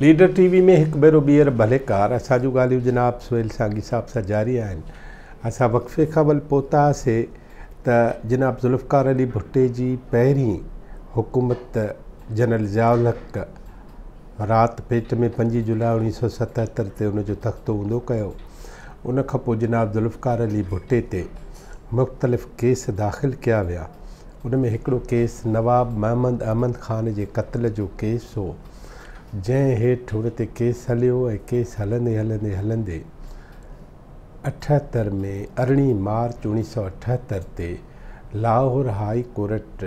Leader TV में एक बेरो ॿीहर भलेकार असांजूं ॻाल्हियूं जनाब सुहेल सांगी साहब सां जारी आहिनि। असां वक़फ़े खां वल पहुतासीं त जनाब ज़ुल्फ़कार अली भुट्टे जी पहिरीं हुकूमत जनरल ज़ियाउल हक़ राति पेट में 5 जुलाई 1977 ते उनजो तख़्तो हूंदो कयो। उन खां पोइ जनाब ज़ुल्फ़कार अली भुट्टे ते मुख़्तलिफ़ केस दाख़िल कया विया। उन में हिकिड़ो केस नवाब महमद अहमद ख़ान जे क़त्ल जो केस हो, जंहिं हेठि हुन ते केस हलियो ऐं केस हलंदे हलंदे हलंदे 78 में 18 मार्च 1978 ते लाहौर हाई कोर्ट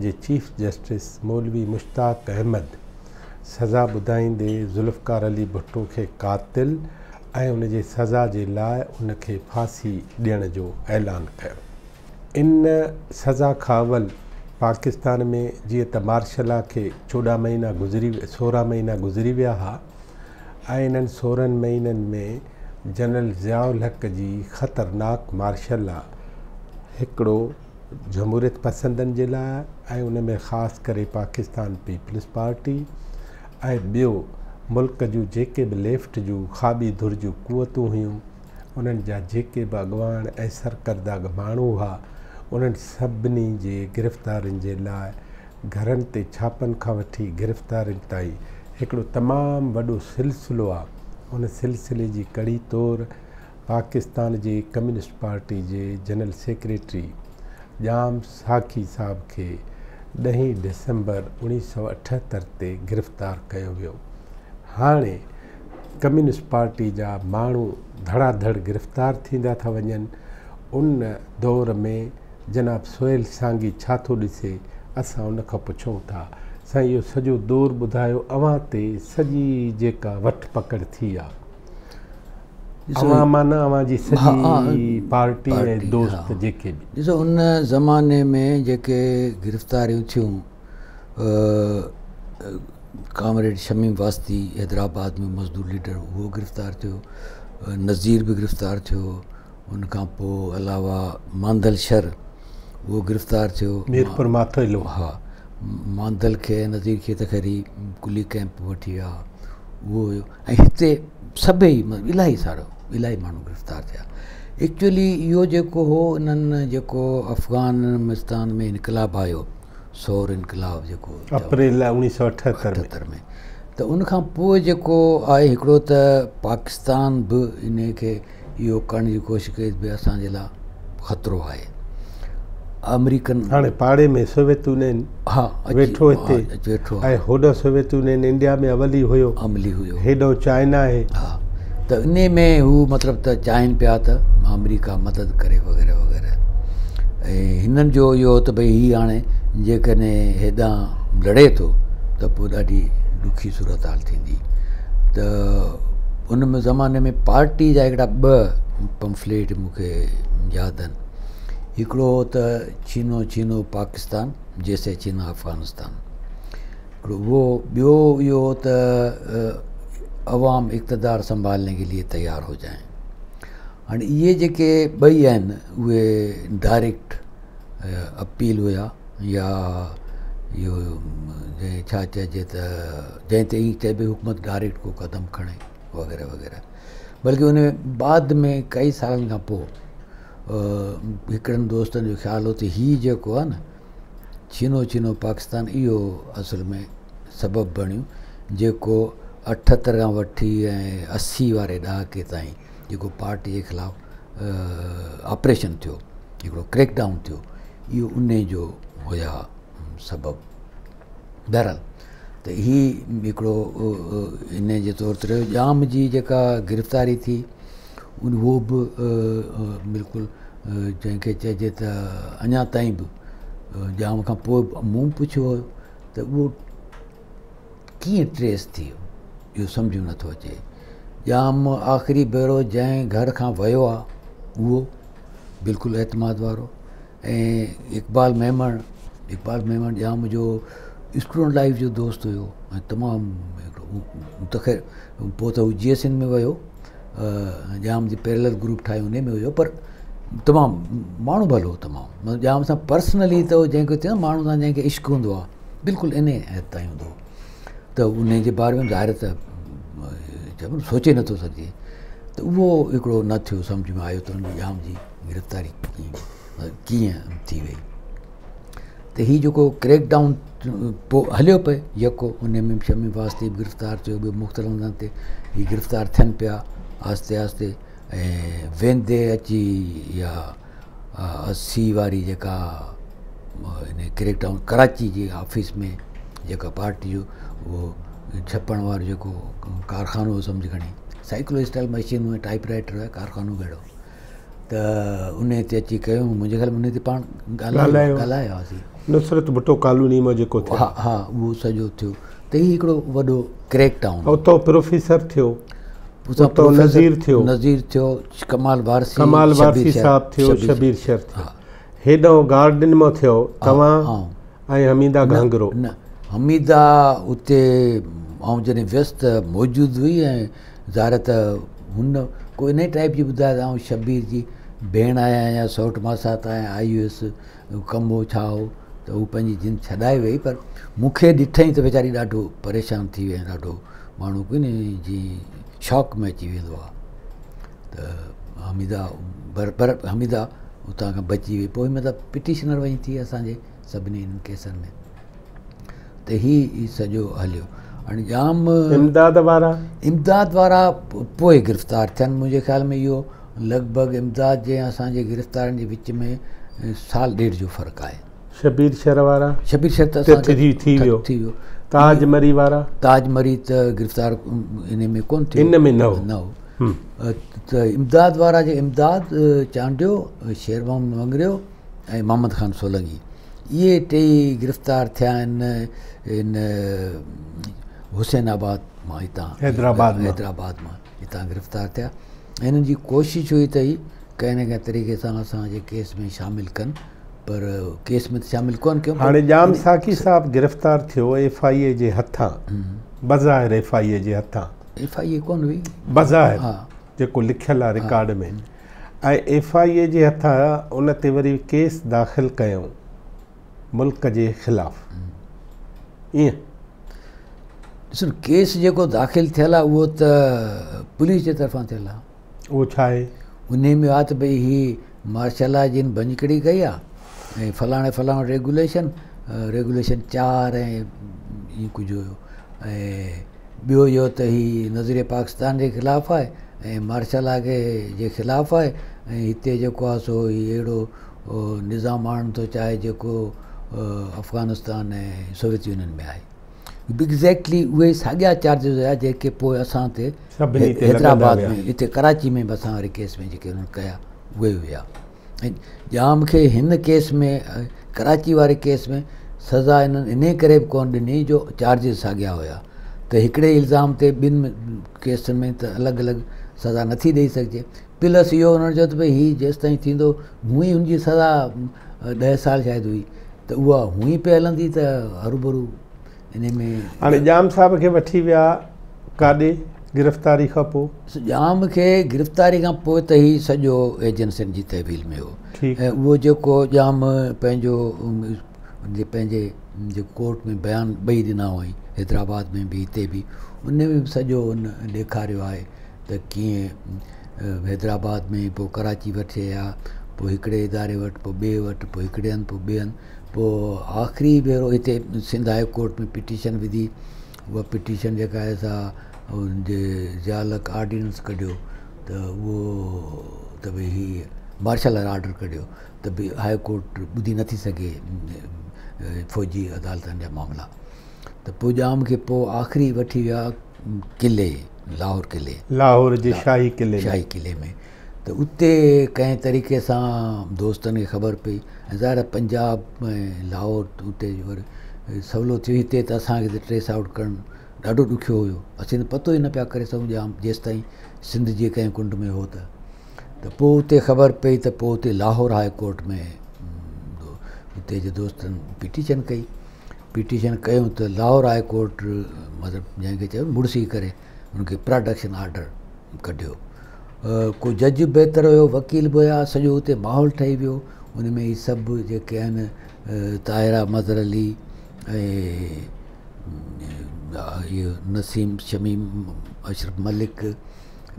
जे चीफ जस्टिस मौलवी मुश्ताक अहमद सज़ा ॿुधाईंदे ज़ुल्फ़कार अली भुट्टो खे क़ातिल ऐं उन जे सज़ा जे लाइ उन खे फांसी ॾियण जो ऐलान कयो। इन सज़ा खां अवल पाकिस्तान में जीअं त मार्शल खे 16 महीना गुज़री विया हुआ ऐं इन्हनि 16 महीननि में जनरल ज़ियाउल हक़ जी ख़तरनाक मार्शल हिकिड़ो जमहूरियत पसंदनि जे लाइ ऐं उन में ख़ासि करे पाकिस्तान पीपल्स पार्टी ऐं ॿियो मुल्क जूं जेके बि लेफ्ट जूं खाॿी धुर जूं क़ुवतूं हुयूं, उन्हनि जा जेके बि अॻवान ऐं सरकर्दा माण्हू हुआ, उन्हनि सभिनी जे गिरफ़्तारियुनि जे लाइ घरनि ते छापनि खां वठी गिरफ़्तारियुनि ताईं हिकिड़ो तमामु वॾो सिलसिलो आहे। उन सिलसिले जी कड़ी तौर पाकिस्तान जे कम्युनिस्ट पार्टी जे जनरल सेक्रेटरी जाम साखी साहब खे 10 दिसंबर 1978 ते गिरफ़्तार कयो वियो। हाणे कम्युनिस्ट पार्टी जा माण्हू धड़ाधड़ गिरफ़्तार थींदा था वञनि। उन दौर में जनाब सुहेल सांगी छा थो ॾिसे, असां उन खां पुछूं था। साईं, इहो सॼो दौर ॿुधायो, अव्हां ते सॼी जेका वठ पकड़ थी आहे, अव्हां माना अव्हां जी सॼी पार्टी ऐं दोस्त जेके बि ॾिसो उन ज़माने में जेके गिरफ़्तारियूं थियूं, कामरेड शमीम वास्ती हैदराबाद में मज़दूर लीडर उहो गिरफ़्तार थियो, नज़ीर बि गिरफ़्तार थियो, उनखां पोइ अलावा मांदल शर उहो गिरफ़्तार थियो, मीरपुर माथो। हा, मांदल खे नज़ीर खे त ख़ैरी कुली कैंप वठी विया उहो हुयो। ऐं हिते सभई इलाही माण्हू गिरफ़्तार थिया। एक्चुअली इहो जेको हो, इन्हनि जेको अफ़गानिस्तान में इनकलाब आयो, सौर इनकलाब जेको अप्रैल 1978 में, त उनखां पोइ जेको आहे हिकिड़ो त पाकिस्तान बि इन खे इहो करण जी कोशिशि कई भई असांजे लाइ ख़तरो आहे। अमेरिकन हाणे पाड़े में सोवियत यूनियन वेठो हिते ऐं होॾो सोवियत यूनियन इंडिया में अमली हुयो, हेॾो चाइना आहे। हा, त इन में हू मतिलबु त चाहिनि पिया त अमेरिका मदद करे वग़ैरह वग़ैरह। ऐं हिननि जो इहो त भई हीअ हाणे जेकॾहिं हेॾां लड़े थो त पोइ ॾाढी ॾुखी सूरत हाल थींदी। त उन में ज़माने में पार्टी जा हिकिड़ा 2 पंफलेट मूंखे यादि आहिनि। हिकिड़ो त चीनो पाकिस्तान जैसे चीना अफ़गानिस्तान, हिकिड़ो उहो। ॿियो इहो त अवाम इक़्तदार संभालने के लिए तैयार हो जाएं। हाणे इहे जेके 2 आहिनि उहे डायरेक्ट अपील हुया, या इहो छा चइजे त जंहिं ते ई चइबे हुकूमत डायरेक्ट को क़दम खणे वग़ैरह वग़ैरह। बल्कि उन बाद में कई सालनि खां पोइ हिकिड़नि दोस्तनि जो ख़्यालु हो त हीअ जेको आहे न चीनो पाकिस्तान, इहो असल में सबबु बणियो जेको 78 खां वठी ऐं 80 वारे ॾहाके ताईं जेको पार्टी जे ख़िलाफ़ु ऑपरेशन थियो, हिकिड़ो क्रैकडाउन थियो, इहो उन जो हुया सबबु। बहरहाल त हीअ हिकिड़ो इन जे तौर ते रहियो। जाम जी जेका गिरफ़्तारी थी उहो बि बिल्कुलु जंहिंखे चइजे त अञा ताईं बि जाम खां पोइ मूं पुछियो हुयो त उहो कीअं ट्रेस थी वियो, इहो सम्झ में नथो अचे। जाम आख़िरी भेरो जंहिं घर खां वियो आहे उहो बिल्कुलु एतमाद वारो। ऐं इक़बाल मेमण जाम जो स्टूडेंट लाइफ जो दोस्त हुयो ऐं तमामु हिकिड़ो त ख़ैर पोइ त हू GSN में वियो, जाम जी पैरेलल ग्रुप ठाहियो, उन में हुयो, पर तमामु माण्हू भलो हो, तमामु जाम सां पर्सनली त जंहिंखे चयो माण्हू सां जंहिंखे इश्क़ु हूंदो आहे बिल्कुलु इन हद ताईं हूंदो। त उन जे बारे में ज़ाहिर त चइबो न सोचे नथो सघिजे। त उहो हिकिड़ो न थियो सम्झ में आयो त हुन जाम जी गिरफ़्तारी कीअं थी वई। त हीउ जेको क्रैक डाउन पोइ हलियो पए यको, उन में शमी वास्ते गिरफ़्तार थियो, ॿियो मुख़्तलिफ़ हंधनि ते हीअ गिरफ़्तार थियनि पिया आहिस्ते आहिस्ते। ऐं वेंदे अची इहा 80 वारी जेका इन क्रैक डाउन कराची जे ऑफिस में जेका पार्टी जो उहो छपण वारो जेको कारखानो सम्झ खणी, साइकिलो स्टाइल मशीन में टाइप राइटर आहे, कारखानो भेड़ो, त उन ते अची कयूं। मुंहिंजे ख़्याल में उन ते पाण ॻाल्हायो हुआसीं, नुसरत भुट्टो कॉलोनी में जेको थियो। हा हा, उहो सॼो थियो। त हीउ हिकिड़ो वॾो क्रैक डाउन। उतो प्रोफेसर थियो, उतो नज़ीर थियो, कमाल वारसी साहब थियो, शबीर शर थियो, हेॾो गार्डन में थियो तव्हां ऐं हमीदा घांगरो। न, हमीदा उते ऐं जॾहिं व्यस्त मौजूदु हुई, ऐं ज़ाहिर त हुन को इन टाइप जी ॿुधाए त शबीर जी भेण आहियां या सौट मासात आहियां, आई हुयसि, कमु हो छा हो, त हू पंहिंजी जिन छॾाए वई। पर मूंखे ॾिठई त वीचारी ॾाढो परेशान थी वई, ॾाढो माण्हू कोई न जीअं शॉक में अची वेंदो आहे। त हमीदा पर हमीदा उतां खां बची वई। पोइ मतिलबु पिटिशनर वञी थी असांजे सभिनी हिननि केसनि में। त हीउ सॼो हलियो। हाणे जाम इमदाद वारा पोइ गिरफ़्तार थियनि। मुंहिंजे ख़्याल में इहो लॻभॻि इमदाद जे असांजे गिरफ़्तारनि जे विच में 1.5 साल जो फ़र्क़ु आहे। शबीर शर त थी वियो। ताज मरी त गिरफ़्तार इन में कोन थियो, इन में न हो। त इमदाद वारा जे इमदाद चांडियो, शेर मोहम्मद मंगरियो ऐं मोहम्मद ख़ान सोलंगी, इहे टई गिरफ़्तार थिया आहिनि इन हुसैनाबाद मां, हितां हैदराबाद मां हितां गिरफ़्तार थिया। हिननि जी कोशिशि हुई त ही कंहिं न कंहिं तरीक़े सां असांजे केस में शामिलु कनि, पर केस में शामिलु कोन कयूं। हाणे जाम साकी साहब गिरफ़्तार थियो FIA जे हथां, बज़ाहिर FIA जे हथां, FIA कोन हुई, बज़ाहिर जेको लिखियलु आहे रिकॉर्ड में, ऐं FIA जे हथां उन ते वरी केस दाख़िल कयूं मुल्क जे ख़िलाफ़। ईअं ॾिसो, केस जेको दाख़िल थियल आहे उहो त पुलिस जे तरफ़ां थियल आहे। उहो छा आहे? उन में आहे त भई हीअ मार्शल लॉ जिन भञकड़ी कई आहे, ऐं फलाणे रेगुलेशन 4 ऐं ईअं कुझु हुयो। ऐं ॿियो इहो त हीअ नज़ीर पाकिस्तान जे ख़िलाफ़ु आहे ऐं मार्शल लॉ जे ख़िलाफ़ु आहे, ऐं हिते जेको आहे सो हीअ अहिड़ो निज़ाम आणणु थो चाहे जेको अफ़गानिस्तान ऐं सोवियत यूनियन में आहे। एग्ज़ैक्टली उहे साॻिया चार्जिस हुया जेके पोइ असां ते हैदराबाद में, हिते कराची में बि असां वारे केस में जेके हुननि कया उहे हुया। ऐं जाम खे हिन केस में, कराची वारे केस में सज़ा हिननि इन करे बि कोन ॾिनी जो चार्जिस साॻिया हुया। त हिकिड़े इल्ज़ाम ते ॿिनि केसनि में त अलॻि अलॻि सज़ा नथी ॾेई सघिजे। प्लस इहो हुननि चयो त भई हीअ जेसिताईं थींदो हूअं ई हुनजी सज़ा 10 साल शायदि हुई, त उहा हूअं ई पिया हलंदी त हरूभरू इन में। हाणे जाम साहब खे वठी विया काॾे गिरफ़्तारी खां पोइ? जाम खे गिरफ़्तारी खां पोइ त ही सॼो एजेंसियुनि जी तहवील में हो। ऐं उहो जेको जाम पंहिंजे जे कोर्ट में बयानु ॿई ॾिना हुई, हैदराबाद में बि हिते बि, उन में बि सॼो उन ॾेखारियो आहे त कीअं हैदराबाद में पोइ कराची वठी आया, पोइ हिकिड़े इदारे वटि, पोइ ॿिए वटि, पोइ हिकिड़े हंधि, पोइ ॿिए हंधि, पोइ आख़िरी भेरो हिते सिंध हाई कोर्ट में पिटीशन विधी। उहा पिटीशन जेका आहे सा हुनजे ज़ियालक आर्डिनेंस कढियो त उहो त भई हीअ मार्शल आर्डर कढियो त भई हाई कोर्ट ॿुधी नथी सघे फ़ौजी अदालतनि जा मामला। त पोइ जाम खे पोइ आख़िरी वठी विया किले, लाहौर जे शाही किले में। त उते कंहिं तरीक़े सां दोस्तनि खे ख़बर पई, ऐं ज़ाहिर पंजाब ऐं लाहौर उते वरी सवलो थियो। हिते त असांखे त ट्रेस आउट करणु ॾाढो ॾुखियो हुयो, असीं त पतो ई न पिया करे सघूं जाम जेसिताईं सिंध जे कंहिं कुंड में हो। त पोइ उते ख़बर पई त पोइ उते लाहौर हाई कोर्ट में उते जे दोस्तनि पिटीशन कयूं त लाहौर हाई कोर्ट मतिलबु जंहिंखे चयो मुड़सी करे हुनखे प्रोडक्शन आर्डर कढियो। को जज बहितर हुयो, वकील बि हुया, सॼो हुते माहौल ठही वियो। उन में ही सभु जेके आहिनि ताहिरा मज़हर अली ऐं इहो नसीम शमीम अशरफ मलिक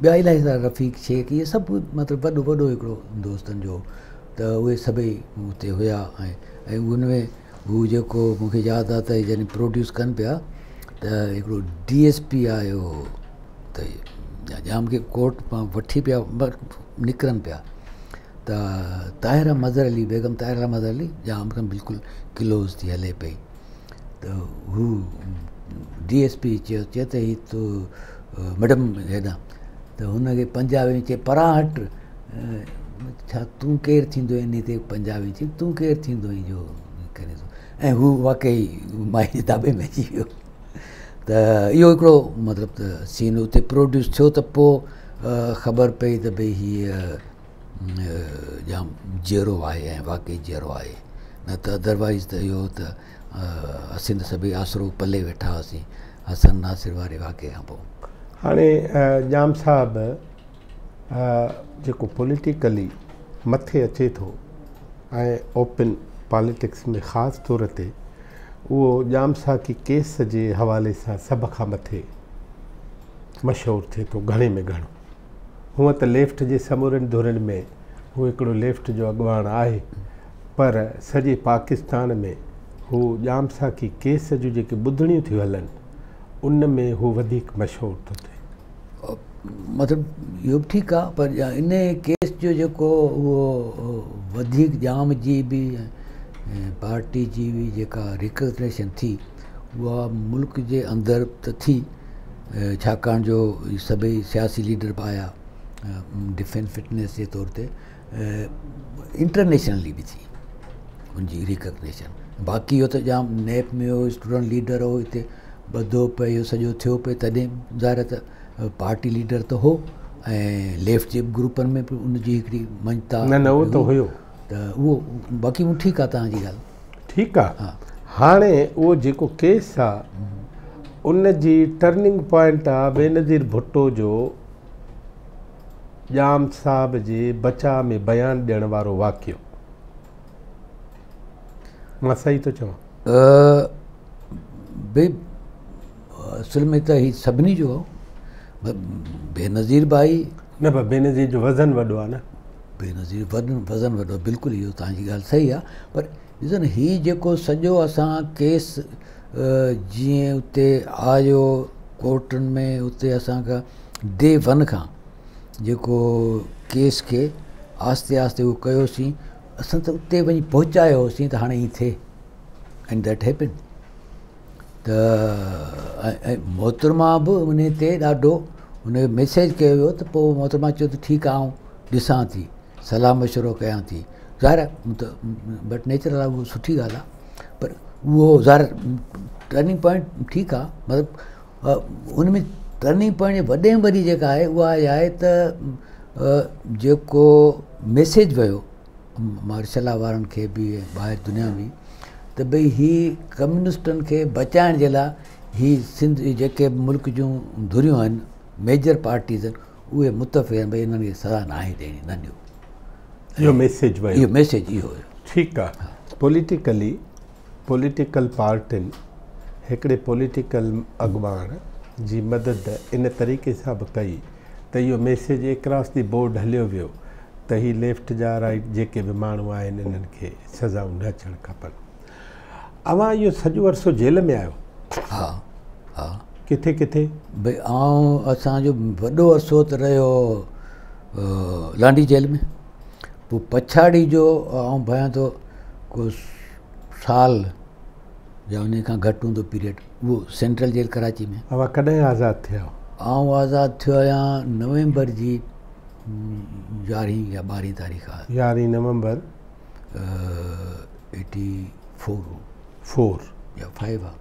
ॿिया इलाही सारा रफ़ीक शेख इहे सभु मतिलबु वॾो हिकिड़ो दोस्तनि जो त उहे सभई हुते हुया ऐं उन में हू जेको मूंखे यादि आहे त जॾहिं प्रोड्यूस कनि पिया त हिकिड़ो DSP आयो त जाम खे कोर्ट मां वठी पिया निकिरनि पिया त ताहिरा मज़हर अली बेगम ताहिरा मज़हर अली जाम खां बिल्कुलु क्लोज़ थी हले पई त हू DSP चए त हीअ तूं मैडम हेॾां त हुनखे पंजाबी में चए परां हट छा तूं केरु थींदो इन ते पंजाबी चई तूं केरु थींदो आहीं जो करे थो ऐं हू वाक़ई माई जे ताबे में अची वियो त इहो हिकिड़ो मतिलबु त सीन उते प्रोड्यूस थियो त पोइ ख़बर पई त भई हीअ जाम जहिड़ो आहे ऐं वाक़ई जहिड़ो आहे न त अदरवाइज़ त इहो त असीं त सभई आसरो पले वेठा हुआसीं हसन नासिर वारे वाक़े खां पोइ हाणे जाम साहब जेको पॉलिटिकली मथे अचे थो ऐं ओपन पॉलिटिक्स में ख़ासि तौर ते उहो जाम साकी केस जे हवाले सां सभ खां मथे मशहूरु थिए थो घणे में घणो हूअं त लेफ्ट जे समूरनि धुरनि में हू हिकिड़ो लेफ्ट जो अॻुवान आहे पर सॼे पाकिस्तान में हू जाम साकी केस जूं जेके ॿुधणियूं थियूं हलनि उन में हू वधीक मशहूरु थो थिए मतिलबु इहो बि ठीकु आहे पर इन केस जो जेको उहो वधीक जाम जी बि पार्टी जी बि जेका रिकग्नेशन थी उहा मुल्क जे अंदरि त थी छाकाणि जो सभई सियासी लीडर बि आया डिफेंस फिटनेस जे तौर ते इंटरनेशनली बि थी उनजी रिकग्नेशन बाक़ी इहो त जाम नेप में हो स्टूडेंट लीडर हो हिते ॿधो पियो इहो सॼो थियो पियो तॾहिं ज़ाहिर त पार्टी लीडर त हो ऐं लेफ्ट जे ग्रुपनि में बि उनजी हिकिड़ी मञता न उहो त हुयो त उहो बाक़ी उहो ठीकु आहे तव्हांजी ॻाल्हि ठीकु आहे हाणे उहो जेको केस आहे उन जी टर्निंग पॉइंट आहे बेनज़ीर भुट्टो जो जाम साहब जे बचा में बयानु ॾियण वारो वाक़ियो मां सही थो चवां भई असुल में त हीउ सभिनी जो बेनज़ीर भाई न पर बेनज़ीर जो वज़न वॾो आहे न बेनज़ीर वज़न वॾो बिल्कुलु इहो तव्हांजी ॻाल्हि सही आहे पर ॾिसो न हीउ जेको सॼो असां केस जीअं उते आयो कोर्टनि में उते असांखां डे वन खां जेको केस खे आस्ते आस्ते उहो कयोसीं असां त उते वञी पहुचायो हुओसीं त हाणे ईअं थिए एंड दैट हैपन त ऐं मोहतरमा बि उन ते ॾाढो हुन मैसेज कयो वियो त पोइ मोहतरमा चयो त ठीकु आहे आउं ॾिसां थी सलाह मशवरो कयां थी ज़ाहिर आहे त बट नेचुरल आहे उहो सुठी ॻाल्हि आहे पर उहो ज़ाहिर टर्निंग पॉइंट ठीकु आहे मतिलबु उन में टर्निंग पॉइंट वॾे में वॾी जेका आहे उहा आहे त जेको मैसेज वियो मार्शला वारनि खे बि ॿाहिरि दुनिया में त भई हीअ कम्युनिस्टनि खे बचाइण जे लाइ हीअ सिंध जेके मुल्क जूं धुरियूं आहिनि मेजर पार्टीज़ आहिनि उहे मुतफ़िक़ आहिनि भई इन्हनि खे सज़ा न आहे ॾियणी न ॾियो इहो मैसेज वियो इहो मैसेज इहो हुयो ठीकु आहे पॉलिटिकल पार्टियुनि हिकिड़े पॉलिटिकल अॻुवान जी मदद इन तरीक़े सां बि कई त इहो मैसेज एक्रॉस दी बोर्ड हलियो वियो त हीअ लेफ्ट जा राइट जेके बि माण्हू आहिनि इन्हनि खे सज़ाऊं न अचणु खपनि अवां इहो सॼो अरसो जेल में आहियो हा हा किथे किथे भई असांजो वॾो अरसो त रहियो लांडी जेल में पोइ पछाड़ी जो भयां थो को साल या उन खां घटि हूंदो पीरियड उहो सेंट्रल जेल कराची में अवां कॾहिं आज़ादु थिया आज़ादु थियो आहियां नवंबर जी 11 या 12 तारीख़ आहे 11 नवंबर 84 या 5 आहे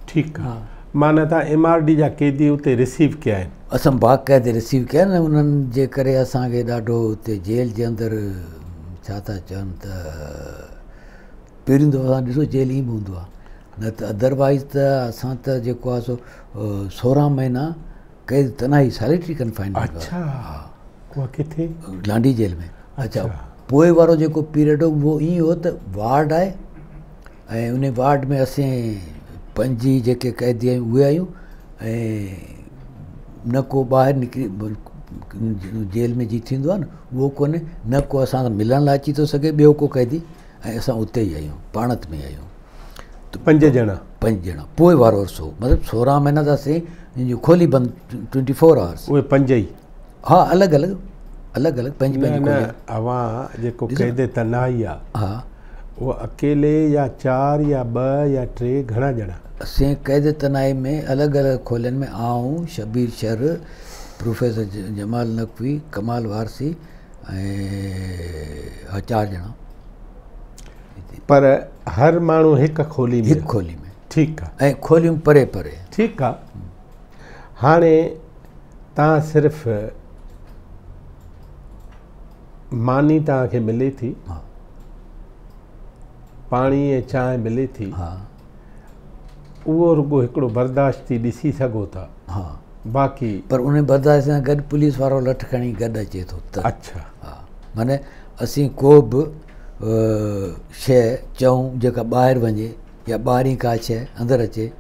ठीकु आहे माना तव्हां MRD जा क़ैदी उते रिसीव कया आहिनि असां बाक़ाइदे रिसीव कया न उन्हनि जे करे असांखे ॾाढो उते जेल जे अंदरि छा था चवनि त पहिरियों दफ़ो असां ॾिसो जेल ई बि हूंदो आहे न त अदरवाइज़ त असां त जेको आहे सो 16 महीना क़ैद तनाई सॉलिटरी कंफाइनमेंट अच्छा उहा किथे लांडी जेल में अच्छा पोइ वारो जेको पीरियड हो उहो ईअं हो त वार्ड आहे ऐं उन वार्ड में असीं पंजी जेके क़ैदी आहियूं उहे आहियूं ऐं न को ॿाहिरि निकिरी जेल में जी थींदो आहे न उहो कोन्हे, न को असां सां मिलण लाइ अची थो सघे ॿियो को क़ैदी, ऐं असां उते ई आहियूं, पाणत में आहियूं। 5 ॼणा? 5 ॼणा। पोइ वारो अर्सो मतिलबु 16 महीना त असीं खोली बंदि 24 आवर्स। उहे 5 ई? हा, अलॻि अलॻि 5 अवां जेको क़ैद तनाई आहे, हा, उहो अकेले या 4 या 2 या 3 घणा ॼणा? असीं क़ैद तनाई में अलॻि अलॻि खोलियुनि में आऊं, शबीर शर, प्रोफेसर जमाल नक़वी, कमाल वारसी ऐं 4 ॼणा। पर हर माण्हू हिकु खोली में? हिकु खोली में। ठीकु आहे। ऐं खोलियूं परे परे। ठीकु आहे। हाणे तव्हां सिर्फ़ु मानी तव्हांखे मिले थी, हा, पाणी ऐं चांहि मिले थी, हा, उहो रुॻो हिकिड़ो बर्दाश्ती ॾिसी सघो था, हा, बाक़ी पर उन बर्दाश्त सां गॾु पुलिस वारो लठ खणी गॾु अचे थो त। अच्छा। हा, माने असीं को बि शइ चऊं जेका ॿाहिरि वञे या ॿाहिरीं का शइ अंदरि अचे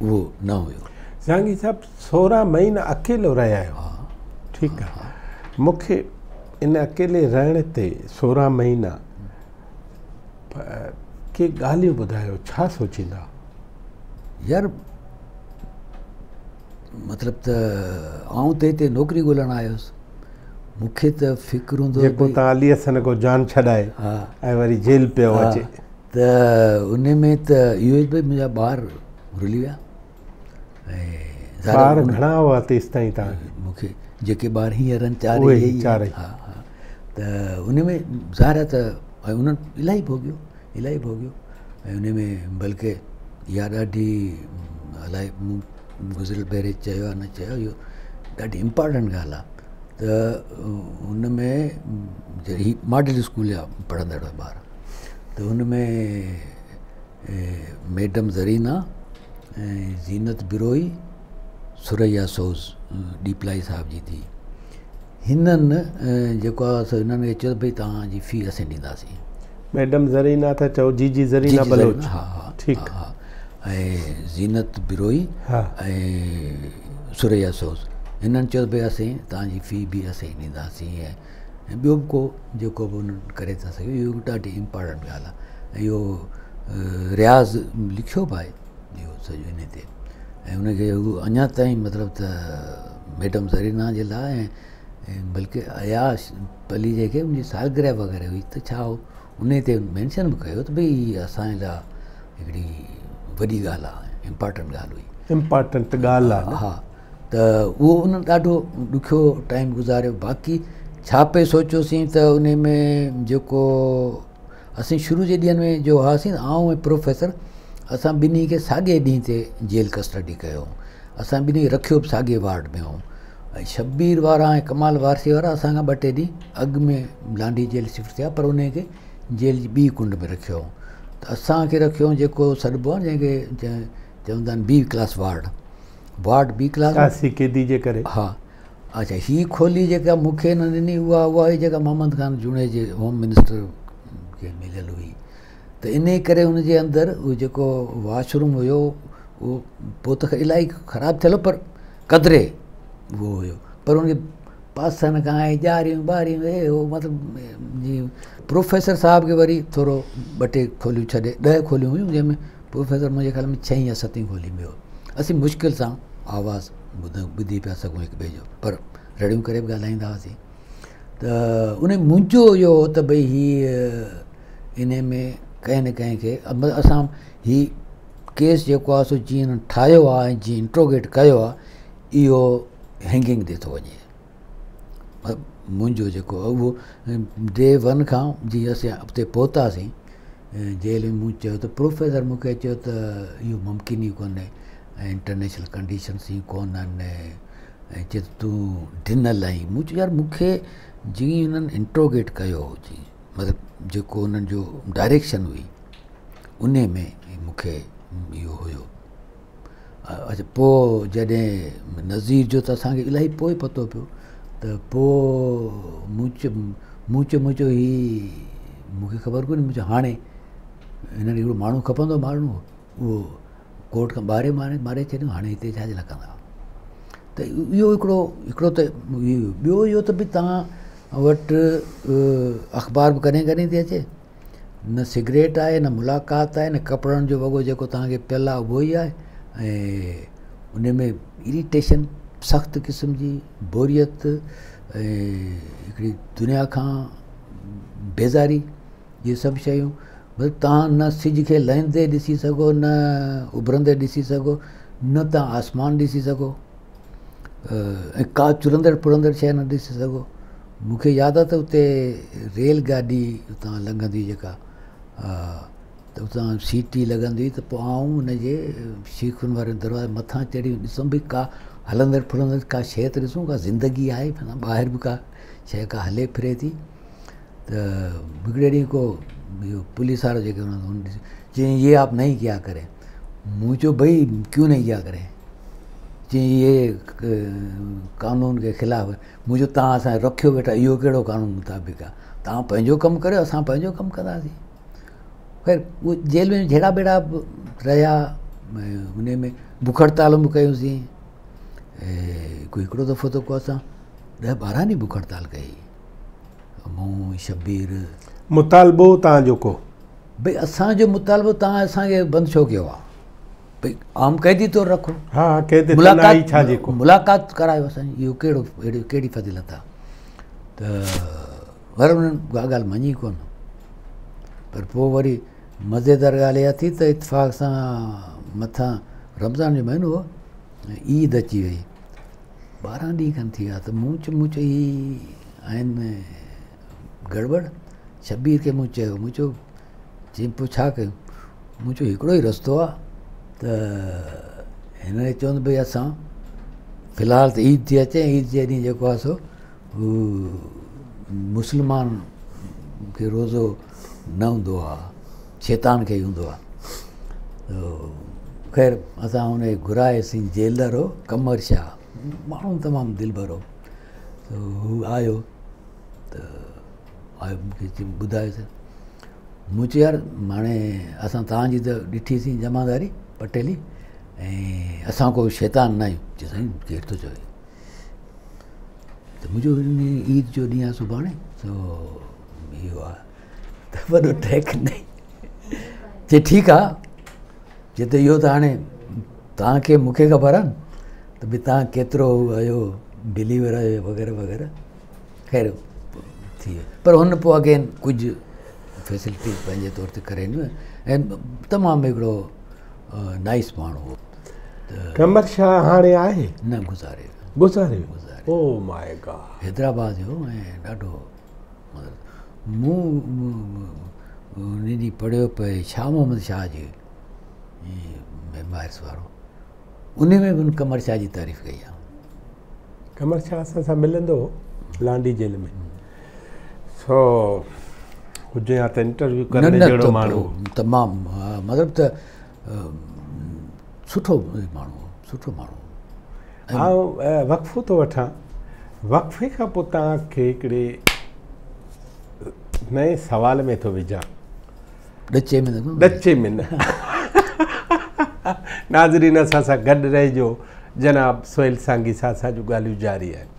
उहो न हुयो। जहांगीर साहिबु 16 महीना अकेलो रहिया आहियो? हा। ठीकु आहे। मूंखे इन अकेले रहण ते 16 महीना के ॻाल्हियूं ॿुधायो, छा सोचींदा? यार मतिलबु त आऊं त हिते नौकिरी ॻोल्हणु आयुसि, मूंखे त फ़िक्रु हूंदो जेको तव्हां अली हसन को जान छॾाए ऐं वरी जेल पियो अचे त उन में त इहो ई भई मुंहिंजा ॿार रुली विया। ऐं ॿार घणा हुआ तेसि ताईं तव्हांखे? मूंखे जेके ॿार हींअर आहिनि 4 4। हा, हा। त उन में ज़ाहिर आहे त उन्हनि इलाही भोॻियो ऐं उन में बल्कि इहा ॾाढी अलाए मूं गुज़िरियल भेरे चयो आहे न चयो, इहो ॾाढी इम्पॉर्टेंट ॻाल्हि आहे त हुन में ही मॉडल स्कूल जा पढ़ंदड़ ॿार, त हुन में मैडम ज़रीना ऐं ज़ीनत बिरोई, सुरैया सोज़ डीपलाई साहिब जी थी। हिननि जेको आहे हिननि खे चयो भई तव्हांजी फ़ी असीं ॾींदासीं। मैडम ज़रीना त चओ जी ज़रीना बलोच? हा, हा, ठीकु। हा। ऐं ज़ीनत बिरोई ऐं सुरैया सोज़, हिननि चयो भई असीं तव्हांजी फ़ी बि असीं ॾींदासीं ऐं ॿियो बि को जेको बि उन्हनि करे था सघे, इहो ॾाढी इम्पॉर्टेंट ॻाल्हि आहे। ऐं इहो रियाज़ लिखियो बि आहे इहो सॼो इन ते, ऐं उनखे हू अञा ताईं मतिलबु त मैडम ज़रीना जे लाइ ऐं बल्कि अयाश पली जेके उनजी सालगिरह वग़ैरह हुई त छा उन ते मैंशन बि कयो त भई असांजे लाइ हिकिड़ी वॾी ॻाल्हि आहे, इम्पॉर्टेंट ॻाल्हि हुई। इम्पॉर्टेंट ॻाल्हि आहे। हा, त उहो उन्हनि ॾाढो ॾुखियो टाइम गुज़ारियो। बाक़ी छा पे सोचियोसीं त उन में जेको असीं शुरू जे ॾींहंनि में जो हुआसीं, आऊं ऐं प्रोफेसर असां ॿिन्ही खे साॻिए ॾींहं ते जेल कस्टडी कयो, असां ॿिन्ही रखियो बि साॻिए वार्ड में हो। ऐं शबीर वारा ऐं कमाल वारसी वारा असांखां 2-3 ॾींहं अॻु में लांडी जेल शिफ्ट थिया, पर उनखे जेल जी ॿी कुंड में रखियो। त असांखे रखियो जेको सॾिबो आहे जंहिंखे चवंदा आहिनि B class ward B class कैदी जे करे। हा, अच्छा। हीअ खोली जेका मूंखे न ॾिनी उहा हुई जेका मोहम्मद ख़ान जूणे जे होम मिनिस्टर खे मिलियल हुई। त इन करे हुनजे अंदरि उहो जेको वॉशरूम हुयो उहो पोइ त इलाही ख़राबु थियलु पर क़दरे उहो हुयो, पर उनखे पासनि खां ऐं ॼारियूं ॿारियूं हो मतिलबु जीअं प्रोफेसर साहिब खे वरी थोरो 2-3 खोलियूं छॾे 10 खोलियूं हुयूं, जंहिंमें प्रोफेसर मुंहिंजे ख़्याल में 6 या 7 खोली में हो। असीं मुश्किल सां आवाज़ु ॿुधी पिया सघूं हिक ॿिए जो, पर रड़ियूं करे बि ॻाल्हाईंदा हुआसीं। त उन मुंहिंजो इहो हो त भई हीअ इन में कंहिं न कंहिं खे असां हीअ केस जेको आहे सो जीअं ठाहियो आहे ऐं जीअं इंट्रोगेट कयो आहे इहो हैंगिंग ते थो वञे। मुंहिंजो जेको उहो डे 1 खां जीअं असीं उते पहुतासीं जेल में, मूं चयो त प्रोफेसर मूंखे चयो त इहो मुमकिन ई कोन्हे ऐं इंटरनेशनल कंडीशन्स ई कोन आहिनि ऐं चए तूं ॾिनल आहीं। मूं चयो यार मूंखे जीअं हुननि इंट्रोगेट कयो जीअं मतिलबु जेको हुननि जो डायरेक्शन हुई उन में मूंखे इहो हुयो। अच्छा, पोइ जॾहिं नज़ीर जो त असांखे इलाही पोइ पतो पियो त पोइ मूं चयो ही मूंखे ख़बर कोन्हे, मुंहिंजो हाणे हिननि हिकिड़ो माण्हू खपंदो, माण्हू उहो कोर्ट खां ॿाहिरि मारे छॾियो, हाणे हिते छाजे लाइ कंदा। त इहो हिकिड़ो त ॿियो इहो त भई तव्हां वटि अख़बार बि कॾहिं कॾहिं थी अचे, न सिगरेट आहे, न मुलाक़ात आहे, न कपिड़नि जो वॻो जेको तव्हांखे पियल आहे उहो ई आहे, ऐं उन में इरिटेशन सख़्तु क़िस्म जी बोरियत, ऐं हिकिड़ी दुनिया खां बेज़ारी, इहे सभु शयूं। मतिलबु तव्हां न सिज खे लहंदे ॾिसी सघो, न उभरंदे ॾिसी सघो, न तव्हां आसमान ॾिसी सघो, ऐं का चुरंदड़ पुरंदड़ शइ न ॾिसी सघो। मूंखे यादि आहे त उते रेलगाॾी उतां लंघंदी जेका, त उतां सीटी लॻंदी त पोइ आऊं उनजे शीखुनि वारे दरवाज़े मथां चढ़ी ॾिसूं भई का हलंदड़ फुलंदड़ का शइ त ॾिसूं, का ज़िंदगी आहे, ॿाहिरि बि का शइ का हले फिरे थी। त हिकिड़े ॾींहुं को इहो पुलिस वारो जेके हुन चई ये आप नहीं किया करें। मूं चयो भई क्यों नहीं किया करें? चई ये कानून के ख़िलाफ़ु। मूं चयो तव्हां असांखे रखियो वेठा, इहो कहिड़ो कानून मुताबिक़ आहे? तव्हां पंहिंजो कमु करियो, असां पंहिंजो कमु कंदासीं। ख़ैर उहे जेल में जहिड़ा बेड़ा रहिया, हुन में बुख हड़ताल बि कयूंसीं। कोई हिकिड़ो दफ़ो त को असां 10-12 ॾींहं बुख हड़ताल कई, मूं शबीर। मुतालबो तव्हांजो को? भई असांजो मुतालबो तव्हां असांखे बंदि छो कयो आहे? भई आम कैदी तौरु रखो, हा कैदी तनाई छा जेको मुलाक़ात करायो असांजी, इहो कहिड़ी फज़ीलत आहे? त पर उन्हनि उहा ॻाल्हि मञी कोन। पर पोइ वरी मज़ेदार ॻाल्हि इहा थी त इतफ़ाक़ सां मथां रमज़ान जो महीनो हो, ईद अची वई, 12 ॾींहं खनि थी विया। त मूं चयो ही आहिनि गड़बड़। शबीर खे मूं चयो चई पोइ छा कयूं? मूं चयो हिकिड़ो ई रस्तो आहे, त हिन चवंदो भई असां फ़िलहालु त ईद थी अचे, ईद जे ॾींहुं जेको आहे सो हू मुस्लमान खे रोज़ो न हूंदो आहे, शैतान खे ई हूंदो आहे। त ख़ैर असां हुन घुराएसीं, जेलर हो कमर शाह, माण्हू तमामु दिलबर हो। त हू आयो त आयो मूंखे ॿुधायो त मूं चयो यार हाणे असां तव्हांजी त ॾिठीसीं जमादारी पटेली, ऐं असां को शैतान न आहियूं। चयो साईं केरु थो चवे? त मुंहिंजो ईद जो ॾींहुं आहे सुभाणे, सो इहो आहे त वॾो ट्रैक न। चए ठीकु आहे, चए त इहो त हाणे तव्हांखे मूंखे ख़बर आहे न त भई तव्हां केतिरो आहियो बिलीवर आहियो वग़ैरह वग़ैरह। ख़ैर थी वियो, पर हुन पोइ अगेन कुझु फैसिलिटी पंहिंजे तौर ते करे ॾिनो, ऐं तमामु हिकिड़ो नाइस माण्हू हो। त कमर शाह हाणे आहे न गुज़ारे ओ माय गॉड, हैदराबाद जो, ऐं ॾाढो मतिलबु मूं उन ॾींहुं पढ़ियो पए शाह मोहम्मद शाह जी मेमारिस वारो, उन में बि कमर शाह जी तारीफ़ कई आहे। कमर शाह असां सां मिलंदो हो लांडी जेल में, सो हुजे या त इंटरव्यू करण जहिड़ो माण्हू तमामु, मतिलबु त सुठो माण्हू। ऐं वक़फ़ो थो वठां, वक़फ़े खां पोइ तव्हांखे हिकिड़े नए सवाल में थो विझां, ॾचे में न नाज़रीन असां सां गॾु रहिजो। जनाब सोहेल सांगी सां असां जूं ॻाल्हियूं जारी आहिनि।